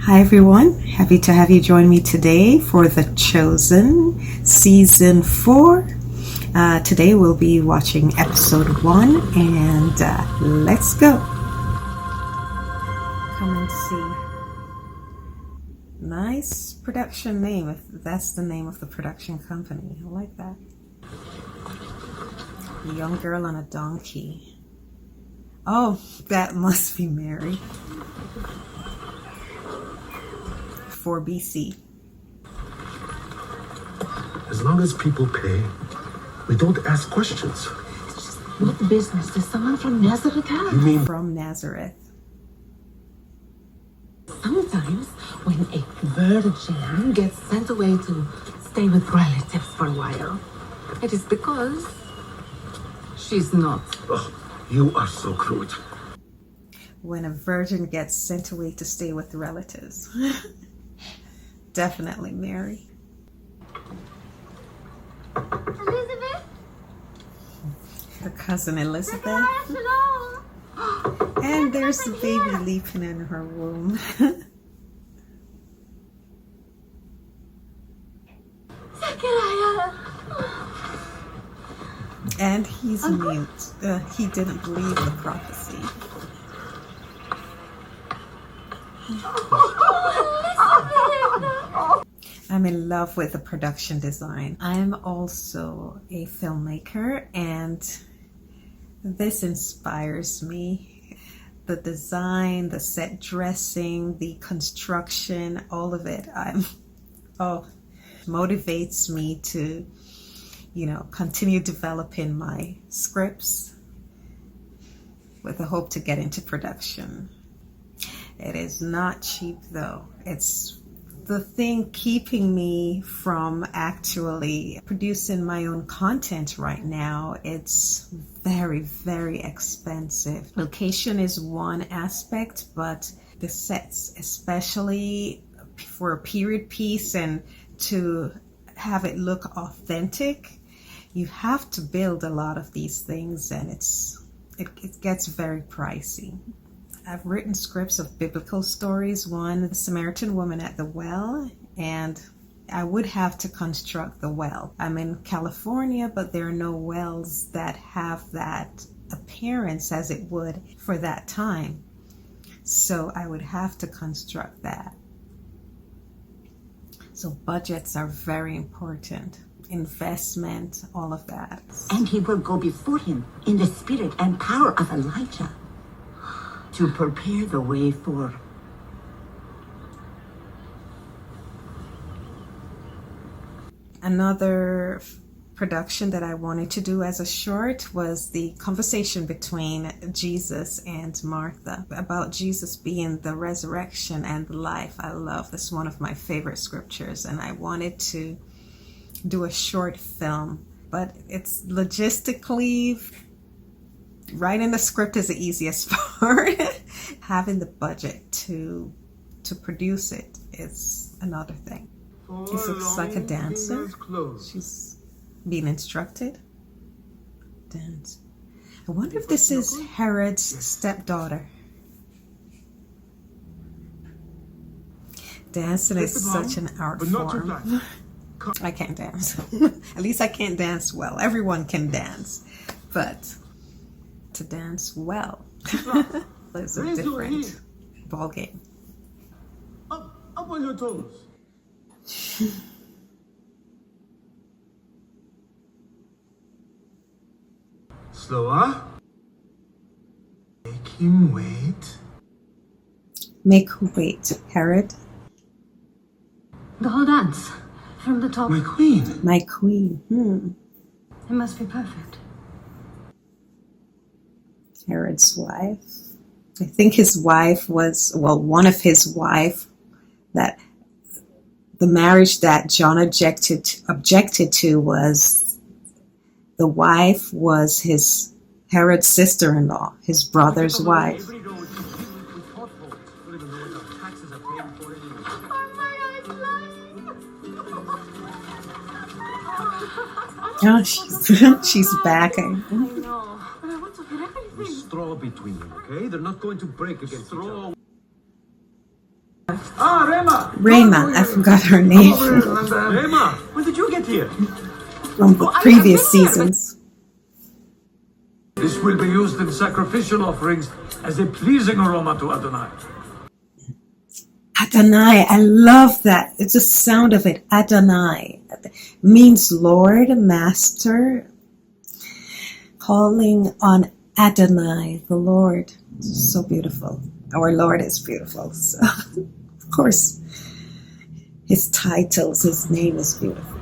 Hi everyone, happy to have you join me today for The Chosen Season 4. Today we'll be watching Episode 1 and let's go. Come and see. Nice production name, if that's the name of the production company. I like that. A young girl on a donkey. Oh, that must be Mary. 4 BC. As long as people pay, we don't ask questions. What business does someone from Nazareth have? You mean From Nazareth. Sometimes when a virgin gets sent away to stay with relatives for a while, it is because she's not. Oh, you are so crude. When a virgin gets sent away to stay with relatives. Definitely Mary. Elizabeth? Her cousin Elizabeth. And there's a baby leaping in her womb. And he's mute. He didn't believe the prophecy. I'm in love with the production design. I'm also a filmmaker and this inspires me. The design, the set dressing, the construction, all of it. Motivates me to, continue developing my scripts with the hope to get into production. It is not cheap though. It's the thing keeping me from actually producing my own content right now. It's very, very expensive. Location is one aspect, but the sets, especially for a period piece and to have it look authentic, you have to build a lot of these things and it gets very pricey. I've written scripts of biblical stories, one, the Samaritan woman at the well, and I would have to construct the well. I'm in California, but there are no wells that have that appearance as it would for that time. So I would have to construct that. So budgets are very important. Investment, all of that. And he will go before him in the spirit and power of Elijah, to prepare the way for another production that I wanted to do as a short was the conversation between Jesus and Martha about Jesus being the resurrection and the life. I love this, one of my favorite scriptures, and I wanted to do a short film, but it's logistically, writing the script is the easiest part. Having the budget to produce it is another thing. This looks like a dancer. She's being instructed. Dance. I wonder if this is Herod's stepdaughter. Dancing is such an art form. I can't dance. At least I can't dance well. Everyone can dance, but to dance well is a different ball game. Up on your toes. Slower. Make him wait. Make who wait? Herod? The whole dance, from the top. My queen. My queen. It must be perfect. Herod's wife. I think his wife was, one of his wife, that the marriage that John objected to was, the wife was his Herod's sister-in-law, his brother's wife. Oh, she's back. I know, but I want to hear everything. Straw between them, okay? They're not going to break against each other. Ah, Rema! Rema, I forgot her name Rema, when did you get here? from the previous seasons. This will be used in sacrificial offerings as a pleasing aroma to Adonai. Adonai, I love that. It's the sound of it. Adonai means Lord, Master, calling on Adonai, the Lord. So beautiful. Our Lord is beautiful. So, of course, his titles, his name is beautiful.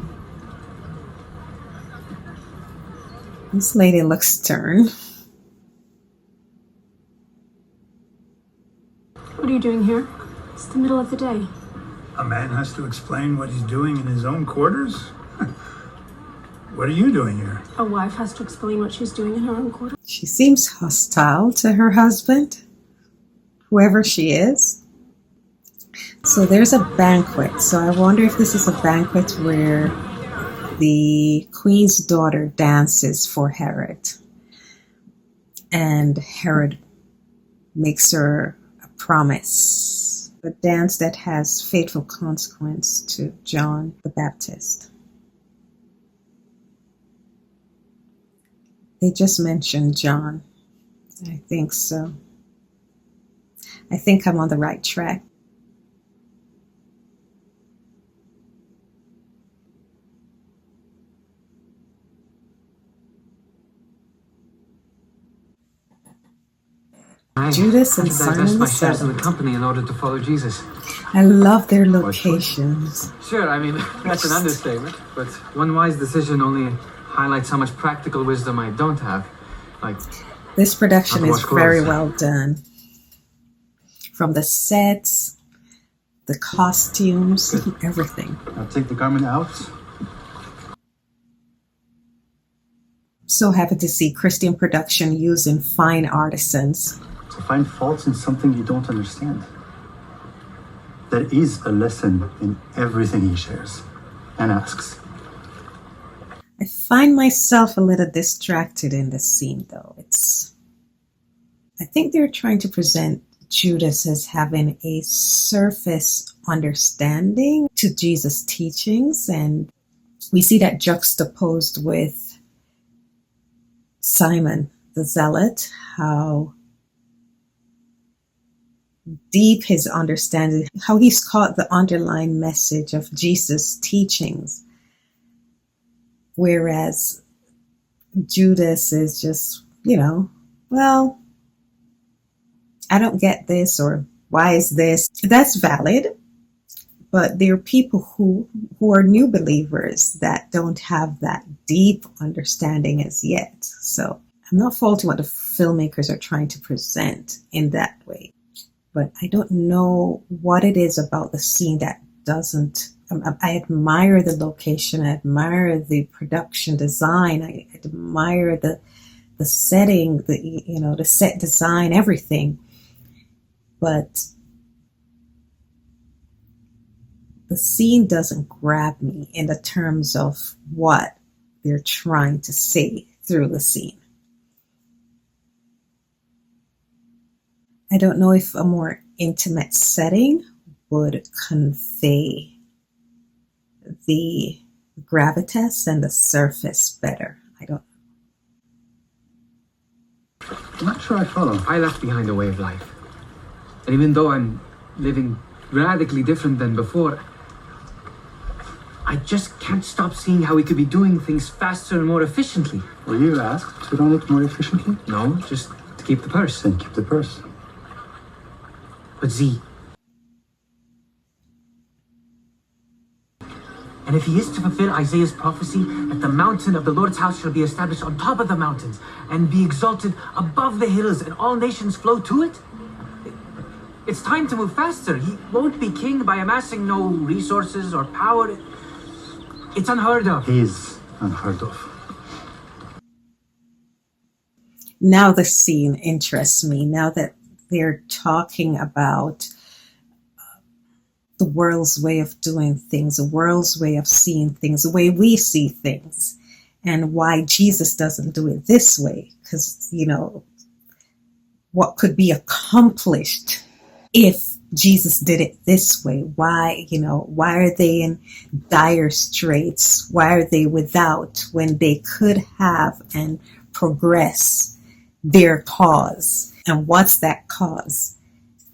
This lady looks stern. What are you doing here? It's the middle of the day. A man has to explain what he's doing in his own quarters? What are you doing here? A wife has to explain what she's doing in her own quarters. She seems hostile to her husband, whoever she is. So there's a banquet. So I wonder if this is a banquet where the queen's daughter dances for Herod. And Herod makes her a promise, a dance that has fateful consequence to John the Baptist. They just mentioned John. I think so. I think I'm on the right track. Judas and Simon the shares in the Seventh. company in order to follow Jesus. I love their locations. Sure, I mean, that's an understatement, but one wise decision only highlights how much practical wisdom I don't have. Like, This production I'll is wash clothes. very well done. From the sets, the costumes, everything. I'll take the garment out. So happy to see Christian production using fine artisans. To find faults in something you don't understand. There is a lesson in everything he shares and asks. I find myself a little distracted in this scene, though. I think they're trying to present Judas as having a surface understanding to Jesus' teachings, and we see that juxtaposed with Simon the Zealot, how deep his understanding, how he's caught the underlying message of Jesus' teachings. Whereas Judas is just, well, I don't get this, or why is this? That's valid. But there are people who are new believers that don't have that deep understanding as yet. So I'm not faulting what the filmmakers are trying to present in that way. But I don't know what it is about the scene that doesn't. I admire the location. I admire the production design. I admire the setting, the set design, everything. But the scene doesn't grab me in the terms of what they're trying to say through the scene. I don't know if a more intimate setting would convey the gravitas and the surface better. I don't know. I'm not sure I follow. I left behind a way of life. And even though I'm living radically different than before, I just can't stop seeing how we could be doing things faster and more efficiently. Were you asked to run it more efficiently? No, just to keep the purse. Then keep the purse. But Z. And if he is to fulfill Isaiah's prophecy that the mountain of the Lord's house shall be established on top of the mountains and be exalted above the hills and all nations flow to it, it's time to move faster. He won't be king by amassing no resources or power. It's unheard of. He is unheard of. Now the scene interests me. Now that they're talking about the world's way of doing things, the world's way of seeing things, the way we see things, and why Jesus doesn't do it this way. Because, what could be accomplished if Jesus did it this way. Why, why are they in dire straits? Why are they without when they could have and progress their cause? And what's that cause?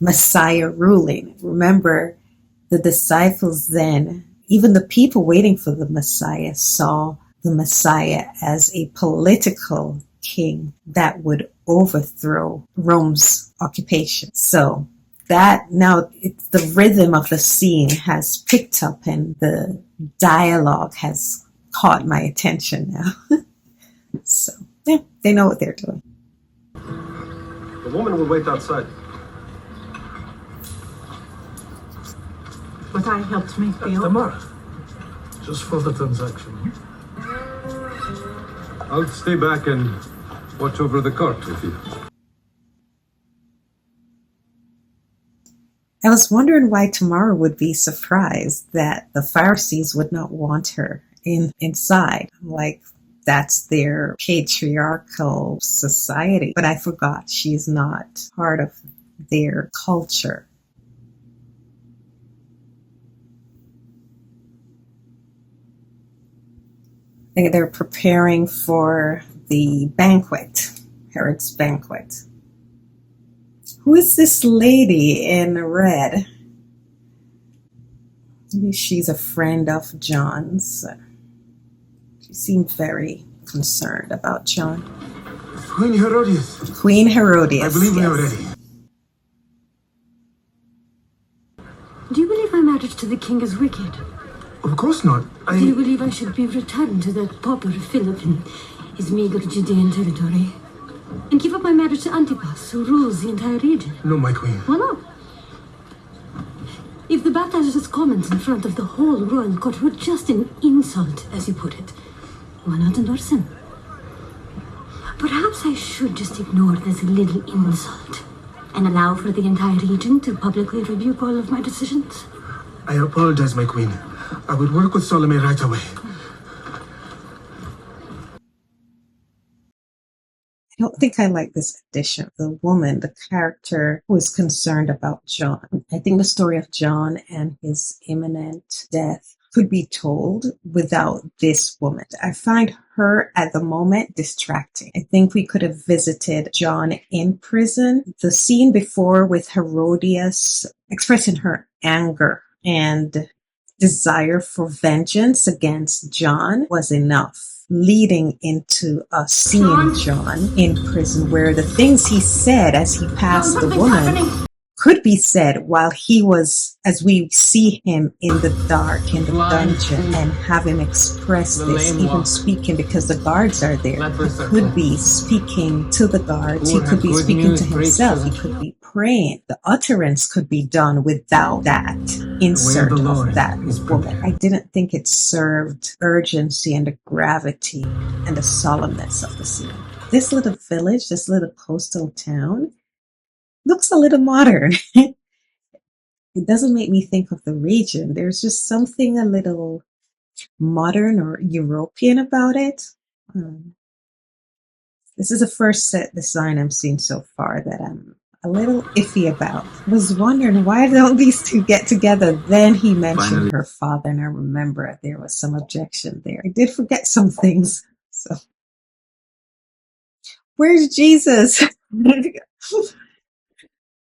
Messiah ruling. Remember, the disciples then, even the people waiting for the Messiah, saw the Messiah as a political king that would overthrow Rome's occupation. So that now it's the rhythm of the scene has picked up and the dialogue has caught my attention now. So yeah, they know what they're doing. The woman will wait outside. But I helped make the Tamara, just for the transaction. I'll stay back and watch over the cart with you. I was wondering why Tamara would be surprised that the Pharisees would not want her inside. Like, that's their patriarchal society. But I forgot she's not part of their culture. They're preparing for the banquet, Herod's banquet. Who is this lady in red? Maybe she's a friend of John's. She seemed very concerned about John. Queen Herodias. Queen Herodias. I believe we are yes. ready. Do you believe my marriage to the king is wicked? Of course not. Do you believe I should be returned to that pauper Philip in his meager Judean territory? And give up my marriage to Antipas, who rules the entire region? No, my queen. Why not? If the baptizer's comments in front of the whole royal court were just an insult, as you put it, why not endorse him? Perhaps I should just ignore this little insult and allow for the entire region to publicly rebuke all of my decisions. I apologize, my queen. I would work with Salome right away. I don't think I like this addition. The woman, the character who is concerned about John. I think the story of John and his imminent death could be told without this woman. I find her at the moment distracting. I think we could have visited John in prison. The scene before with Herodias expressing her anger and desire for vengeance against John was enough, leading into us seeing John in prison, where the things he said as he passed the woman could be said while he was, as we see him in the dark, in the dungeon, and have him express this, even speaking because the guards are there. He could be speaking to the guards. He could be speaking to himself. He could be praying. The utterance could be done without that insert of that woman. I didn't think it served urgency and the gravity and the solemnness of the scene. This little village, this little coastal town, looks a little modern. It doesn't make me think of the region. There's just something a little modern or European about it. This is the first set design I'm seeing so far that I'm a little iffy about. I was wondering, why don't these two get together? Then he mentioned her father, and I remember there was some objection there. I did forget some things. So, where's Jesus?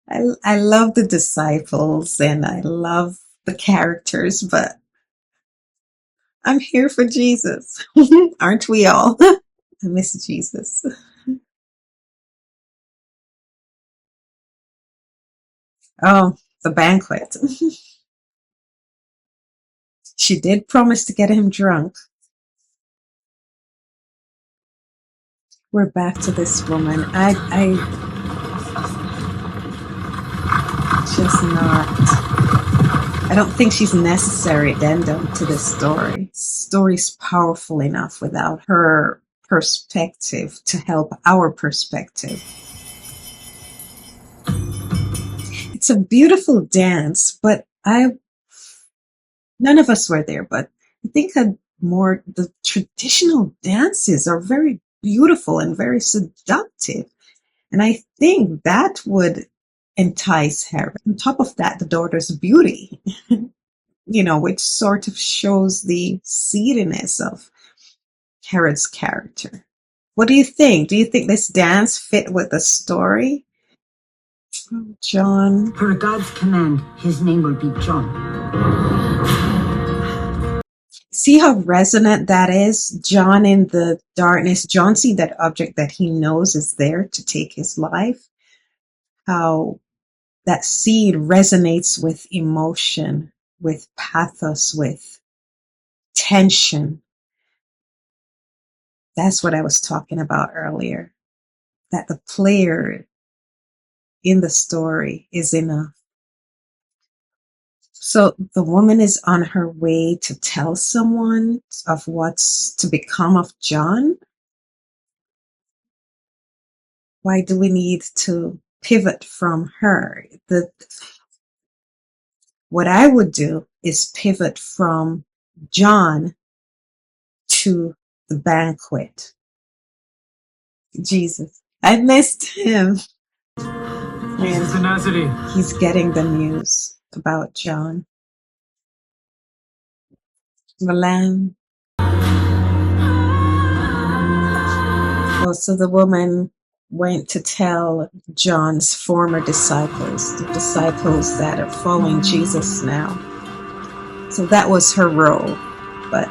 I love the disciples and I love the characters, but I'm here for Jesus. Aren't we all? I miss Jesus. Oh, the banquet. She did promise to get him drunk. We're back to this woman. I don't think she's a necessary addendum to this story. Story's powerful enough without her perspective to help our perspective. It's a beautiful dance, but none of us were there, but I think the traditional dances are very beautiful and very seductive. And I think that would entice Herod. On top of that, the daughter's beauty, which sort of shows the seediness of Herod's character. What do you think? Do you think this dance fit with the story? John. Per God's command, his name will be John. See how resonant that is? John in the darkness. John sees that object that he knows is there to take his life. How that seed resonates with emotion, with pathos, with tension. That's what I was talking about earlier. That the player in the story is enough. So the woman is on her way to tell someone of what's to become of John. Why do we need to pivot from her? What I would do is pivot from John to the banquet. Jesus. I missed him. Jesus the Nazarene. He's getting the news about John. The lamb. Oh, so the woman went to tell John's former disciples, the disciples that are following Jesus now. So that was her role, but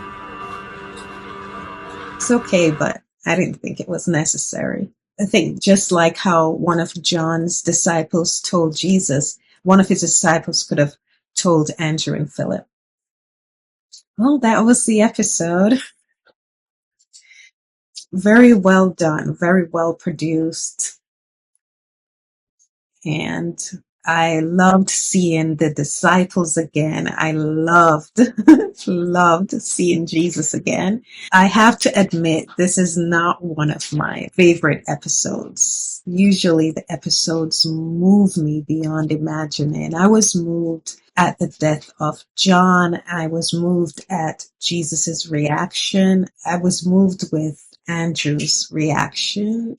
it's okay, but I didn't think it was necessary. I think just like how one of John's disciples told Jesus, one of his disciples could have told Andrew and Philip. Well, that was the episode. Very well done, very well produced. And I loved seeing the disciples again. I loved seeing Jesus again. I have to admit, this is not one of my favorite episodes. Usually the episodes move me beyond imagining. I was moved at the death of John. I was moved at Jesus's reaction. I was moved with Andrew's reaction.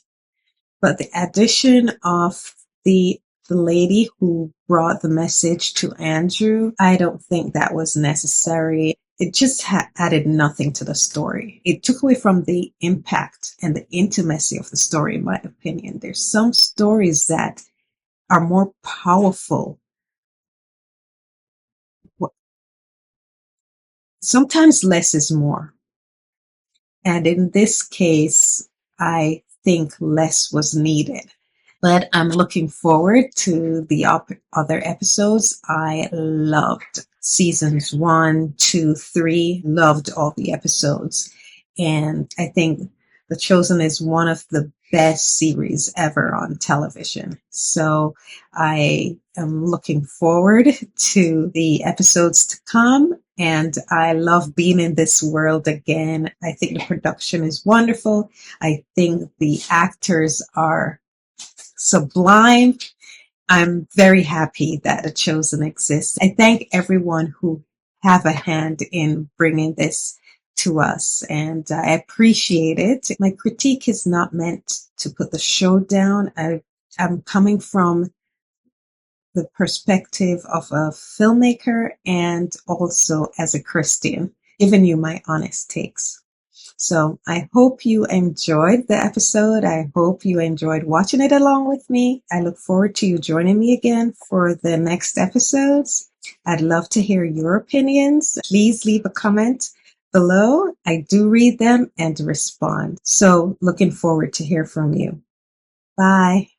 But the addition of the lady who brought the message to Andrew, I don't think that was necessary. It just added nothing to the story. It took away from the impact and the intimacy of the story, in my opinion. There's some stories that are more powerful. Sometimes less is more. And in this case, I think less was needed. But I'm looking forward to the other episodes. I loved seasons 1, 2, 3, loved all the episodes. And I think The Chosen is one of the best series ever on television. So I am looking forward to the episodes to come. And I love being in this world again. I think the production is wonderful. I think the actors are sublime. I'm very happy that The Chosen exists. I thank everyone who have a hand in bringing this to us, and I appreciate it. My critique is not meant to put the show down. I'm coming from the perspective of a filmmaker and also as a Christian, giving you my honest takes. So I hope you enjoyed the episode. I hope you enjoyed watching it along with me. I look forward to you joining me again for the next episodes. I'd love to hear your opinions. Please leave a comment below. I do read them and respond. So looking forward to hear from you. Bye.